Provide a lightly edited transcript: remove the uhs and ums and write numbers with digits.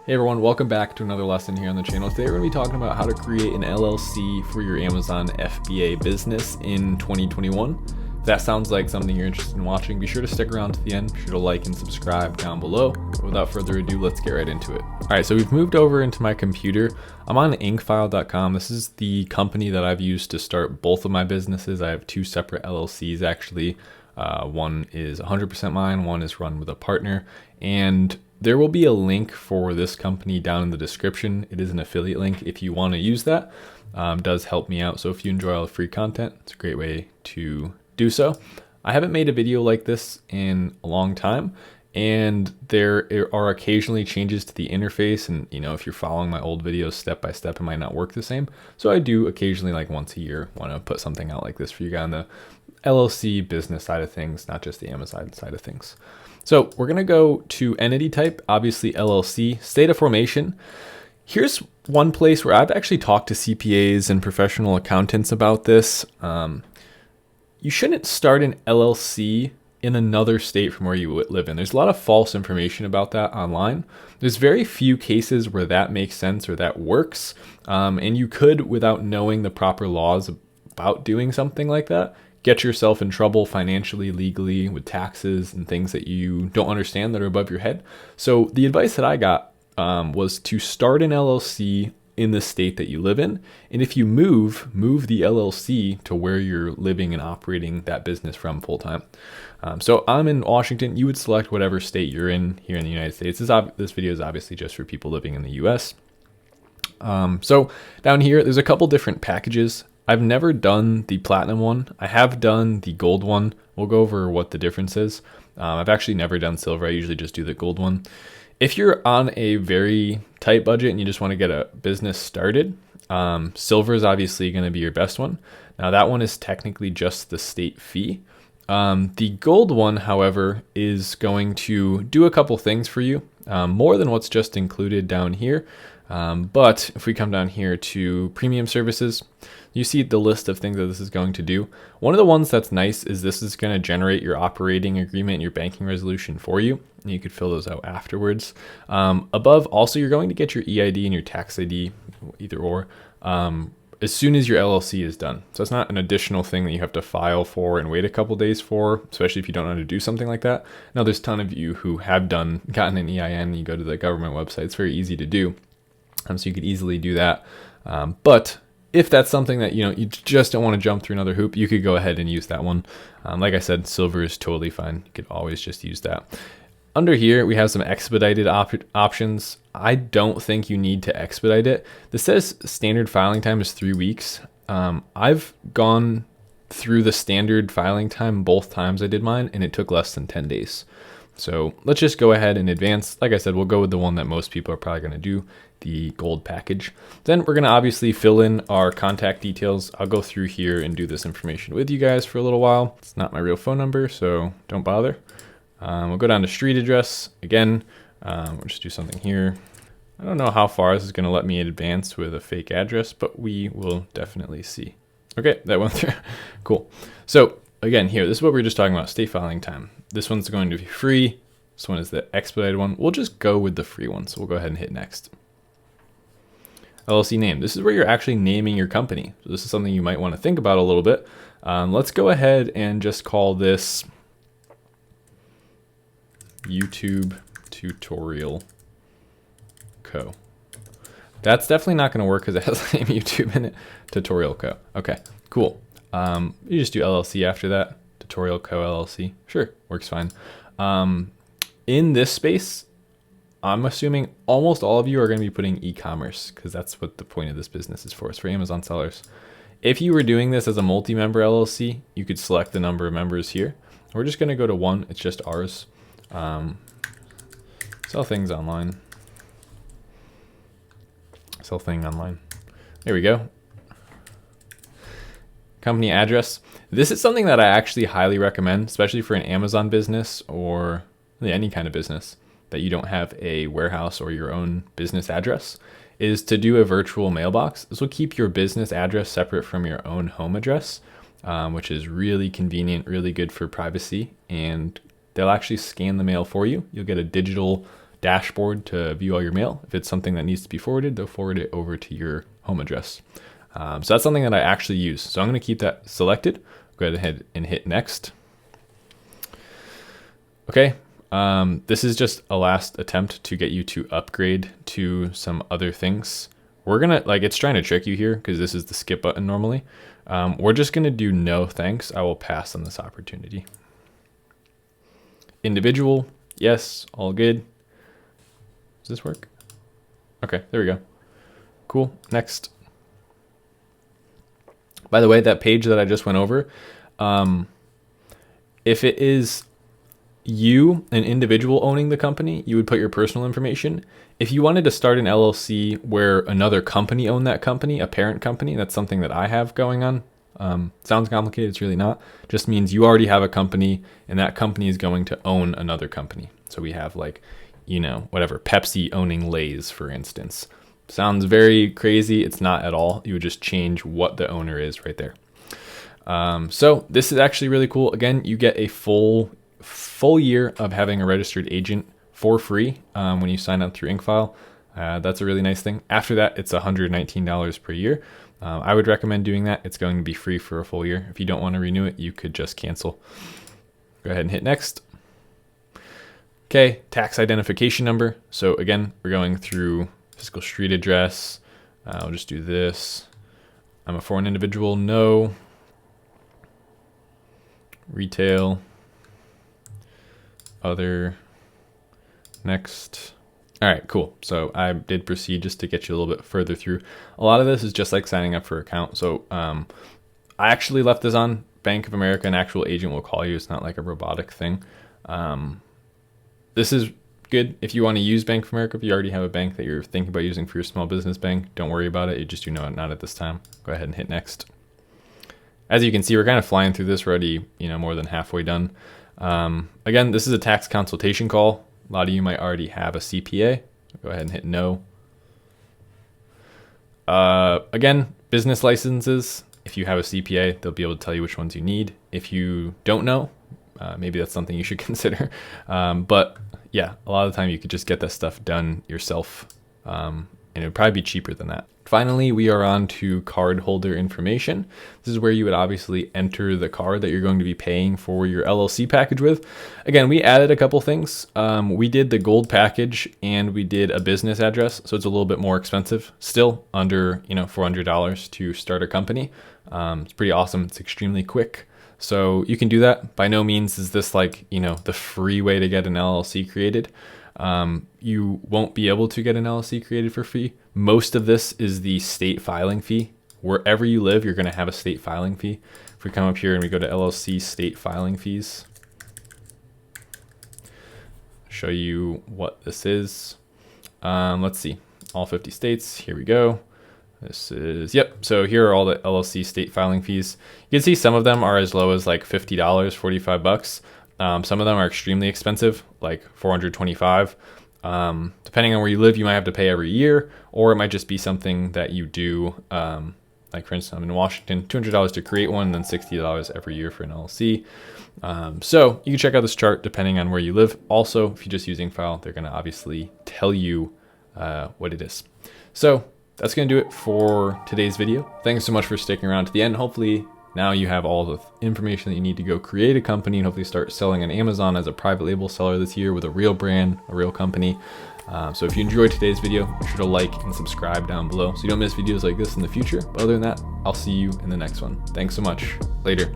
Hey everyone, welcome back to another lesson here on the channel. Today we're going to be talking about how to create an LLC for your Amazon FBA business in 2021. If that sounds like something you're interested in watching, be sure to stick around to the end. Be sure to like and subscribe down below. But without further ado, let's get right into it. All right, so we've moved over into my computer. I'm on inkfile.com. This is the company that I've used to start both of my businesses. I have two separate LLCs actually. One is 100% mine, one is run with a partner, and there will be a link for this company down in the description. It is an affiliate link if you want to use that. Does help me out. So if you enjoy all the free content, it's a great way to do so. I haven't made a video like this in a long time, and there are occasionally changes to the interface. And if you're following my old videos step by step, it might not work the same. So I do occasionally, like once a year, want to put something out like this for you guys on the LLC business side of things, not just the Amazon side of things. So we're going to go to entity type, obviously LLC, state of formation. Here's one place where I've actually talked to CPAs and professional accountants about this. You shouldn't start an LLC in another state from where you live in. There's a lot of false information about that online. There's very few cases where that makes sense or that works. And you could, without knowing the proper laws about doing something like that, get yourself in trouble financially, legally, with taxes and things that you don't understand that are above your head. So the advice that I got was to start an LLC in the state that you live in. And if you move the LLC to where you're living and operating that business from full time. So I'm in Washington. You would select whatever state you're in here in the United States. This video is obviously just for people living in the US. So down here, there's a couple different packages. I've never done the platinum one. I have done the gold one. We'll go over what the difference is. I've actually never done silver. I usually just do the gold one. If you're on a very tight budget and you just want to get a business started, silver is obviously going to be your best one. Now that one is technically just the state fee. The gold one, however, is going to do a couple things for you, more than what's just included down here. But if we come down here to premium services, you see the list of things that this is going to do. One of the ones that's nice is this is going to generate your operating agreement and your banking resolution for you. And you could fill those out afterwards. Above, also, you're going to get your EID and your tax ID, either or, as soon as your LLC is done. So it's not an additional thing that you have to file for and wait a couple days for, especially if you don't know how to do something like that. Now, there's a ton of you who have gotten an EIN. You go to the government website. It's very easy to do. So you could easily do that. But if that's something that you just don't want to jump through another hoop, you could go ahead and use that one. Like I said, silver is totally fine. You could always just use that. Under here, we have some expedited options. I don't think you need to expedite it. This says standard filing time is 3 weeks. I've gone through the standard filing time both times I did mine, and it took less than 10 days. So let's just go ahead and advance. Like I said, we'll go with the one that most people are probably going to do, the gold package. Then we're going to obviously fill in our contact details. I'll go through here and do this information with you guys for a little while. It's not my real phone number, so don't bother. We'll go down to street address. Again, we'll just do something here. I don't know how far this is going to let me advance with a fake address, but we will definitely see. Okay, that went through. Cool. So again, here, this is what we were just talking about, state filing time. This one's going to be free. This one is the expedited one. We'll just go with the free one. So we'll go ahead and hit next. LLC name. This is where you're actually naming your company. So this is something you might want to think about a little bit. Let's go ahead and just call this YouTube Tutorial Co. That's definitely not going to work because it has the name YouTube in it. Tutorial Co. Okay, cool. You just do LLC after that. Tutorial Co. LLC. Sure, works fine. In this space, I'm assuming almost all of you are going to be putting e-commerce because that's what the point of this business is for. It's for Amazon sellers. If you were doing this as a multi-member LLC, you could select the number of members here. We're just going to go to one. It's just ours. Sell things online. Sell thing online. There we go. Company address. This is something that I actually highly recommend, especially for an Amazon business or really any kind of business that you don't have a warehouse or your own business address, is to do a virtual mailbox. This will keep your business address separate from your own home address, which is really convenient, really good for privacy, and they'll actually scan the mail for you. You'll get a digital dashboard to view all your mail. If it's something that needs to be forwarded, they'll forward it over to your home address. So that's something that I actually use. So I'm going to keep that selected. Go ahead and hit next. Okay. This is just a last attempt to get you to upgrade to some other things. We're going to, like, it's trying to trick you here because this is the skip button normally. We're just going to do no thanks. I will pass on this opportunity. Individual. Yes. All good. Does this work? Okay. There we go. Cool. Next. By the way, that page that I just went over, if it is you, an individual owning the company, you would put your personal information. If you wanted to start an LLC where another company owned that company, a parent company, that's something that I have going on. Sounds complicated. It's really not. Just means you already have a company and that company is going to own another company. So we have, like, you know, whatever, Pepsi owning Lay's, for instance. Sounds very crazy. It's not at all. You would just change what the owner is right there. So this is actually really cool. Again, you get a full year of having a registered agent for free when you sign up through Inkfile. That's a really nice thing. After that, it's $119 per year. I would recommend doing that. It's going to be free for a full year. If you don't want to renew it, you could just cancel. Go ahead and hit next. Okay, tax identification number. So again, we're going through fiscal street address. I'll just do this. I'm a foreign individual. No. Retail. Other. Next. All right, cool. So I did proceed just to get you a little bit further through. A lot of this is just like signing up for an account. So I actually left this on. Bank of America, an actual agent will call you. It's not like a robotic thing. This is good if you want to use Bank of America. If you already have a bank that you're thinking about using for your small business bank, don't worry about it. You just do not at this time. Go ahead and hit next. As you can see, we're kind of flying through this. We're already, you know, more than halfway done. Again, this is a tax consultation call. A lot of you might already have a CPA. Go ahead and hit no. Again, business licenses. If you have a CPA, they'll be able to tell you which ones you need. If you don't know, maybe that's something you should consider. But yeah, a lot of the time you could just get that stuff done yourself, and it would probably be cheaper than that. Finally, we are on to card holder information. This is where you would obviously enter the card that you're going to be paying for your LLC package with. Again, we added a couple things. We did the gold package and we did a business address. So it's a little bit more expensive, still under, you know, $400 to start a company. It's pretty awesome. It's extremely quick. So you can do that. By no means is this like, you know, the free way to get an LLC created. You won't be able to get an LLC created for free. Most of this is the state filing fee. Wherever you live, you're going to have a state filing fee. If we come up here and we go to LLC state filing fees, show you what this is. Let's see, all 50 states. Here we go. This is, yep. So here are all the LLC state filing fees. You can see some of them are as low as like $50, $45. Some of them are extremely expensive, like $425. Depending on where you live, you might have to pay every year, or it might just be something that you do. Like for instance, I'm in Washington, $200 to create one, and then $60 every year for an LLC. So you can check out this chart depending on where you live. Also, if you're just using File, they're going to obviously tell you what it is. So that's going to do it for today's video. Thanks so much for sticking around to the end. Hopefully now you have all the information that you need to go create a company and hopefully start selling on Amazon as a private label seller this year with a real brand, a real company. So if you enjoyed today's video, be sure to like and subscribe down below so you don't miss videos like this in the future. But other than that, I'll see you in the next one. Thanks so much. Later.